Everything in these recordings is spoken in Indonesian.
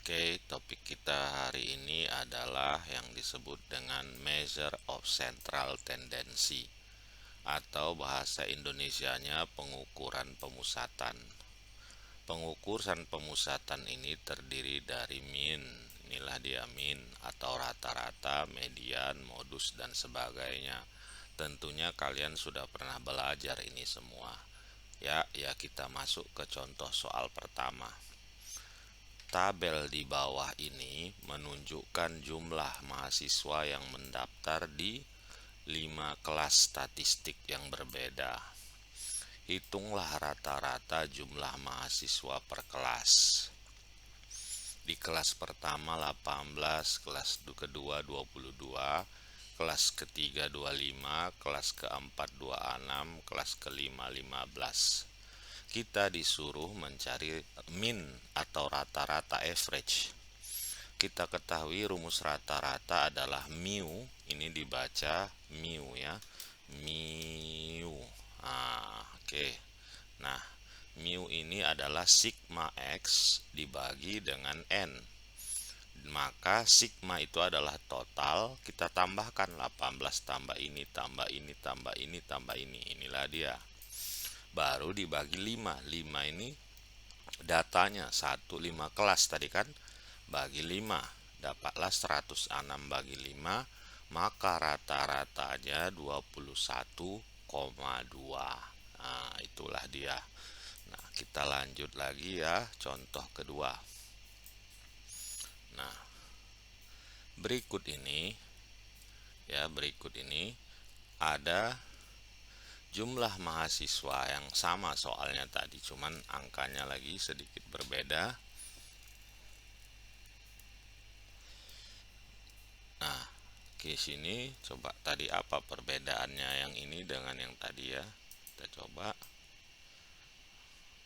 Oke, topik kita hari ini adalah yang disebut dengan measure of central tendency atau bahasa Indonesianya pengukuran pemusatan. Pengukuran pemusatan ini terdiri dari mean, inilah dia mean atau rata-rata, median, modus dan sebagainya. Tentunya kalian sudah pernah belajar ini semua. Ya, kita masuk ke contoh soal pertama. Tabel di bawah ini menunjukkan jumlah mahasiswa yang mendaftar di 5 kelas statistik yang berbeda. Hitunglah rata-rata jumlah mahasiswa per kelas. Di kelas pertama 18, kelas kedua 22, kelas ketiga 25, kelas keempat 26, kelas kelima 15. Kita disuruh mencari mean atau rata-rata average. Kita ketahui rumus rata-rata adalah mu, ini dibaca mu ya, mu. Oke. Nah, mu ini adalah sigma x dibagi dengan n. Maka sigma itu adalah total, kita tambahkan 18 tambah ini, tambah ini, tambah ini, tambah ini. Inilah dia. Baru dibagi 5. 5 ini datanya 5 kelas tadi kan, bagi 5 dapatlah 106 bagi 5, maka rata-ratanya 21,2. Nah, itulah dia. Nah, kita lanjut lagi ya, contoh kedua. Nah, berikut ini ada jumlah mahasiswa yang sama soalnya tadi, cuman angkanya lagi sedikit berbeda. Nah, ke sini coba tadi apa perbedaannya yang ini dengan yang tadi ya. Kita coba.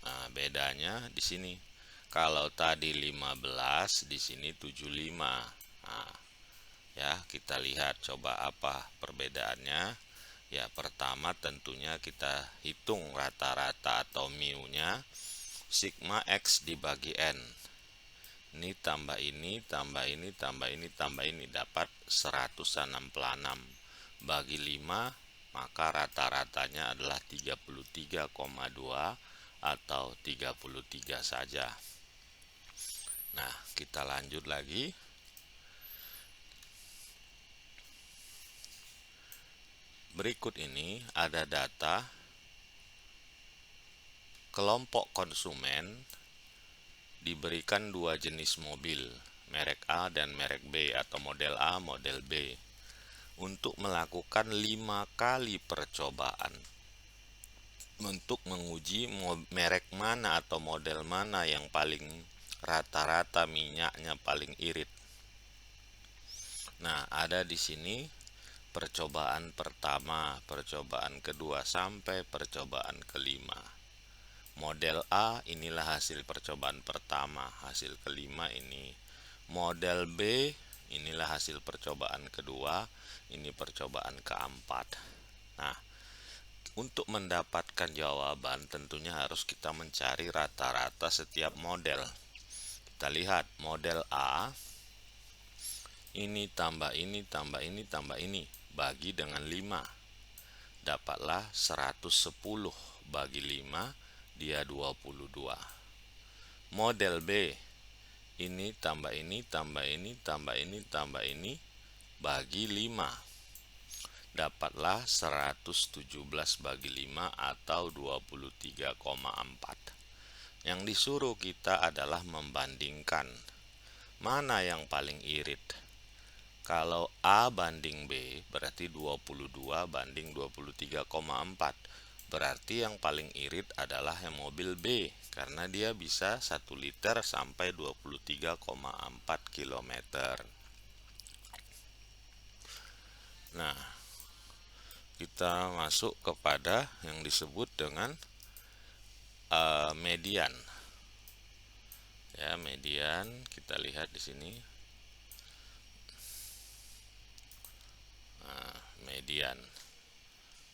Nah, bedanya di sini. Kalau tadi 15, di sini 75. Nah, ya, kita lihat coba apa perbedaannya. Ya, pertama tentunya kita hitung rata-rata atau mu-nya. Sigma x dibagi n. Ini tambah ini, tambah ini, tambah ini, tambah ini, dapat 166 bagi 5, maka rata-ratanya adalah 33,2 atau 33 saja. Nah, kita lanjut lagi. Berikut ini ada data kelompok konsumen diberikan 2 jenis mobil, merek A dan merek B atau model A, model B, untuk melakukan 5 kali percobaan untuk menguji merek mana atau model mana yang paling rata-rata minyaknya paling irit. Nah, ada di sini percobaan pertama, percobaan kedua sampai percobaan kelima. Model A inilah hasil percobaan pertama, hasil kelima ini. Model B inilah hasil percobaan kedua, ini percobaan keempat. Nah, untuk mendapatkan jawaban tentunya harus kita mencari rata-rata setiap model. Kita lihat model A, ini tambah ini, tambah ini, tambah ini, bagi dengan 5. Dapatlah 110 bagi 5, dia 22. Model B, ini tambah ini, tambah ini, tambah ini, tambah ini, bagi 5. Dapatlah 117 bagi 5 atau 23,4. Yang disuruh kita adalah membandingkan mana yang paling irit. Kalau A banding B berarti 22 banding 23,4. Berarti yang paling irit adalah yang mobil B karena dia bisa 1 liter sampai 23,4 km. Nah, kita masuk kepada yang disebut dengan median. Ya, median kita lihat di sini. Nah, median.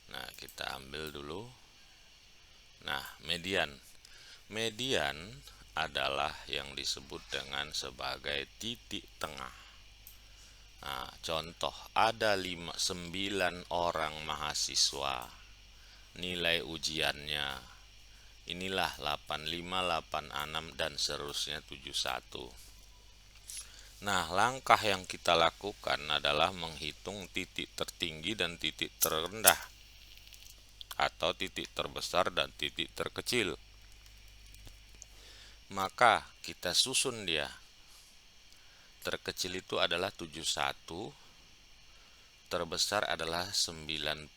Nah, kita ambil dulu. Nah, median. Median adalah yang disebut dengan sebagai titik tengah. Nah, contoh ada 9 orang mahasiswa, nilai ujiannya inilah 85, 86 dan seterusnya 71. Nah, langkah yang kita lakukan adalah menghitung titik tertinggi dan titik terendah, atau titik terbesar dan titik terkecil. Maka kita susun dia. Terkecil itu adalah 71, terbesar adalah 96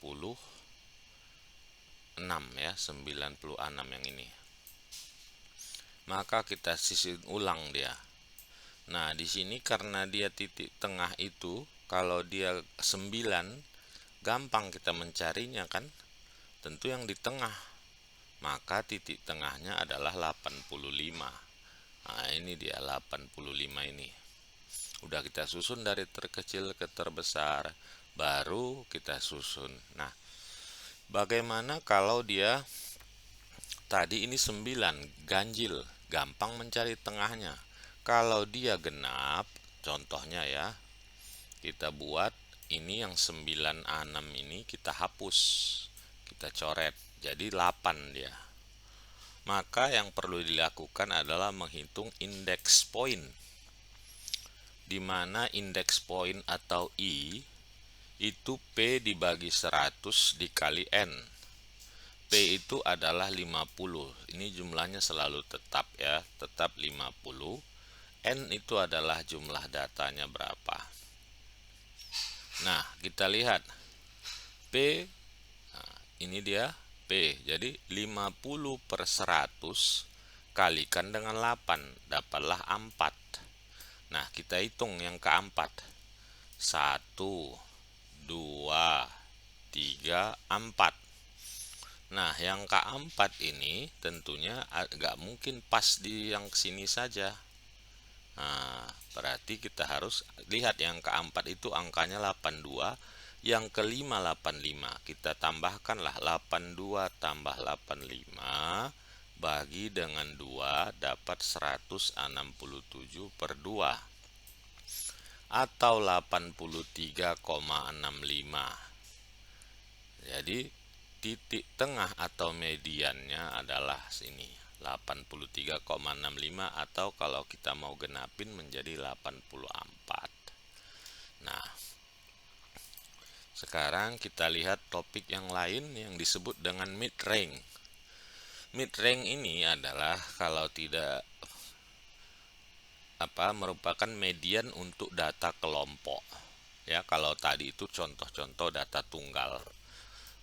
ya, 96 yang ini. Maka kita susun ulang dia. Nah, di sini karena dia titik tengah itu, kalau dia 9, gampang kita mencarinya kan? Tentu yang di tengah. Maka titik tengahnya adalah 85. Nah, ini dia 85 ini. Udah kita susun dari terkecil ke terbesar, baru kita susun. Nah, bagaimana kalau dia tadi ini 9, ganjil, gampang mencari tengahnya. Kalau dia genap, contohnya ya, kita buat ini yang 96 ini kita hapus, kita coret, jadi 8 dia. Maka yang perlu dilakukan adalah menghitung index point, di mana index point atau I itu P dibagi 100 dikali N. P itu adalah 50. Ini jumlahnya selalu tetap ya, tetap 50. N itu adalah jumlah datanya berapa. Nah, kita lihat P, nah, ini dia P. Jadi 50 per 100 kalikan dengan 8, dapatlah 4. Nah, kita hitung yang keempat. 1, 2, 3, 4. Nah, yang keempat ini tentunya agak mungkin pas di yang sini saja. Nah, berarti kita harus lihat yang keempat itu angkanya 82, yang kelima 85. Kita tambahkanlah 82 tambah 85 bagi dengan 2 dapat 167 per 2 atau 83,65. Jadi titik tengah atau mediannya adalah sini 83,65, atau kalau kita mau genapin menjadi 84. Nah, sekarang kita lihat topik yang lain yang disebut dengan mid range. Mid range ini adalah kalau tidak merupakan median untuk data kelompok. Ya, kalau tadi itu contoh-contoh data tunggal.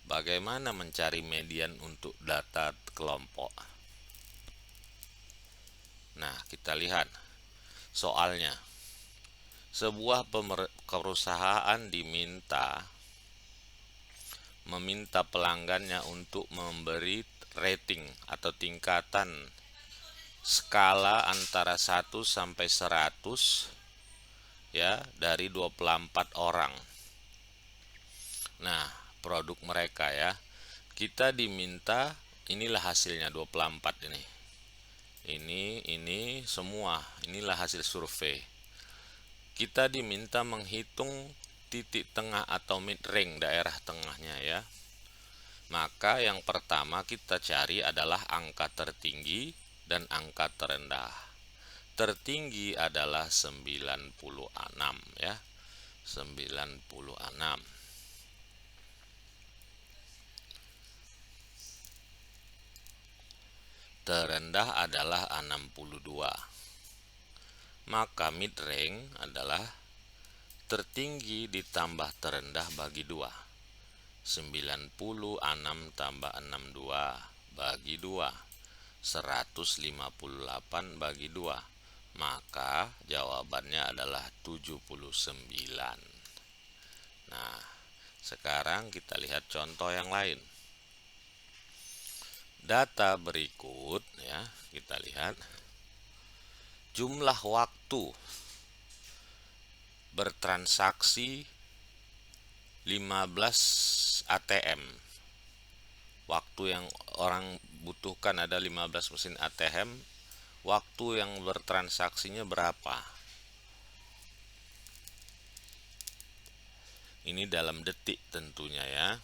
Bagaimana mencari median untuk data kelompok? Nah, kita lihat soalnya. Sebuah perusahaan meminta pelanggannya untuk memberi rating atau tingkatan skala antara 1 sampai 100 ya, dari 24 orang. Nah, produk mereka ya, kita diminta, inilah hasilnya 24 ini. Ini semua, inilah hasil survei. Kita diminta menghitung titik tengah atau mid range, daerah tengahnya ya. Maka yang pertama kita cari adalah angka tertinggi dan angka terendah. Tertinggi adalah 96 ya. 96. Terendah adalah 62. Maka mid range adalah tertinggi ditambah terendah bagi 2. 96 tambah 62 bagi 2. 158 bagi 2. Maka jawabannya adalah 79. Nah, sekarang kita lihat contoh yang lain. Data berikut ya, kita lihat jumlah waktu bertransaksi 15 ATM. Waktu yang orang butuhkan ada 15 mesin ATM, waktu yang bertransaksinya berapa? Ini dalam detik tentunya ya.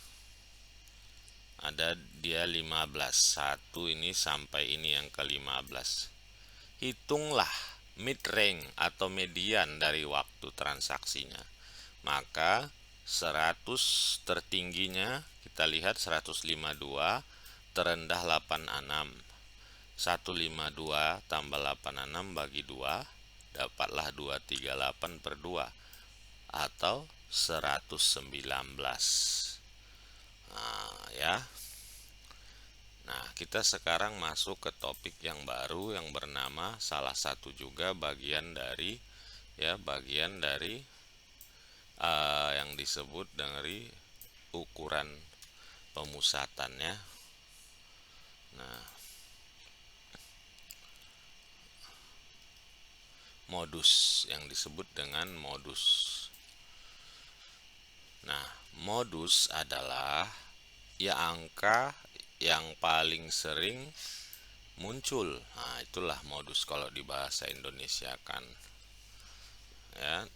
Ada dia 15. Satu ini sampai ini yang ke-15. Hitunglah mid range atau median dari waktu transaksinya. Maka 100 tertingginya kita lihat 152, terendah 86. 152 tambah 86 bagi 2, dapatlah 238 per 2 atau 119. Nah, ya. Nah, kita sekarang masuk ke topik yang baru yang bernama salah satu juga bagian dari yang disebut dari ukuran pemusatannya. Nah, modus yang disebut dengan modus. Nah, modus adalah ya angka yang paling sering muncul. Nah, itulah modus kalau di bahasa Indonesia kan. Ya.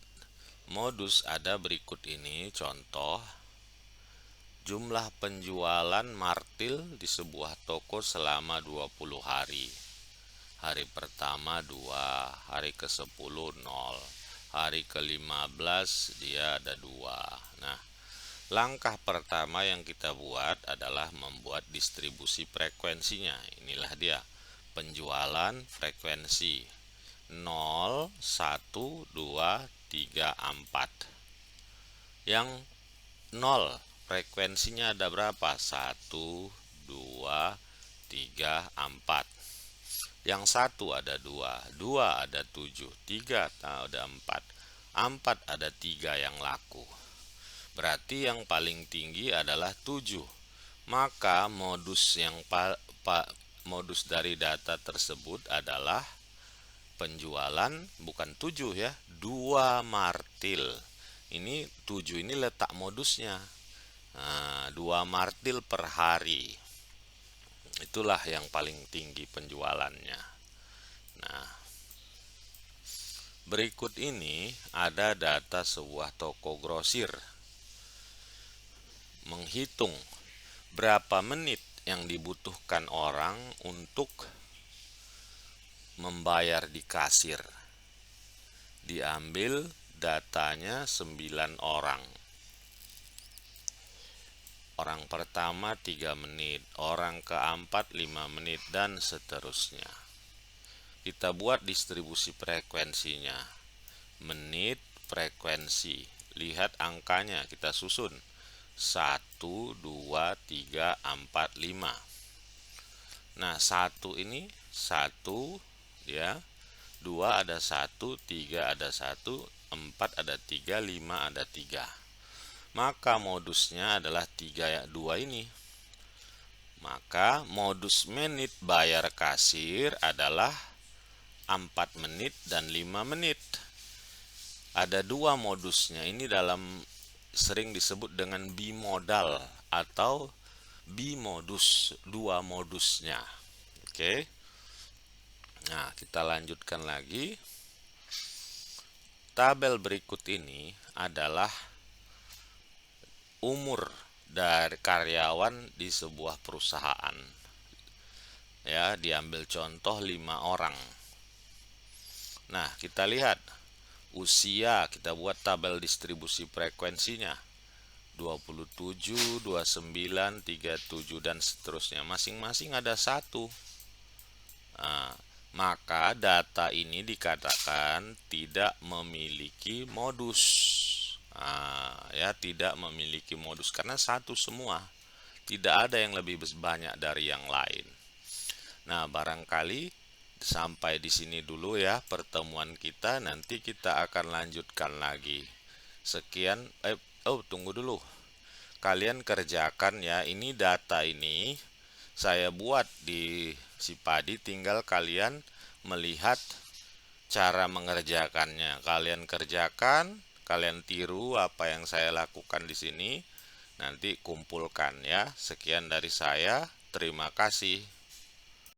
Modus ada berikut ini contoh. Jumlah penjualan martil di sebuah toko selama 20 hari. Hari pertama 2, hari ke-10 0, hari ke-15 dia ada 2. Nah, langkah pertama yang kita buat adalah membuat distribusi frekuensinya. Inilah dia, penjualan frekuensi 0, 1, 2, 3, 4. Yang 0 frekuensinya ada berapa? 1, 2, 3, 4. Yang 1 ada 2, 2 ada 7, 3 ada 4, 4 ada 3 yang laku. Berarti yang paling tinggi adalah 7. Maka modus dari data tersebut adalah penjualan bukan 7 ya, 2 martil. Ini 7 ini letak modusnya. Nah, 2 martil per hari. Itulah yang paling tinggi penjualannya. Nah, berikut ini ada data sebuah toko grosir. Menghitung berapa menit yang dibutuhkan orang untuk membayar di kasir. Diambil datanya 9 orang. Orang pertama 3 menit, orang keempat 5 menit, dan seterusnya. Kita buat distribusi frekuensinya. Menit frekuensi. Lihat angkanya, kita susun. 1, 2, 3, 4, 5. Nah, 1 ini 1 ya. 2 ada 1, 3 ada 1, 4 ada 3, 5 ada 3. Maka modusnya adalah 3 2 ini. Maka modus menit bayar kasir adalah 4 menit dan 5 menit. Ada 2 modusnya. Ini sering disebut dengan bimodal atau bimodus, 2 modusnya. Oke. Nah, kita lanjutkan lagi. Tabel berikut ini adalah umur dari karyawan di sebuah perusahaan. Ya, diambil contoh 5 orang. Nah, kita lihat usia, kita buat tabel distribusi frekuensinya. 27, 29, 37 dan seterusnya. Masing-masing ada 1. Nah, maka data ini dikatakan tidak memiliki modus. Ya, tidak memiliki modus karena 1 semua. Tidak ada yang lebih banyak dari yang lain. Nah, barangkali sampai di sini dulu ya pertemuan kita. Nanti kita akan lanjutkan lagi. Sekian. Tunggu dulu. Kalian kerjakan ya. Ini data ini saya buat di Sipadi. Tinggal kalian melihat cara mengerjakannya. Kalian kerjakan, kalian tiru apa yang saya lakukan di sini. Nanti kumpulkan ya. Sekian dari saya. Terima kasih.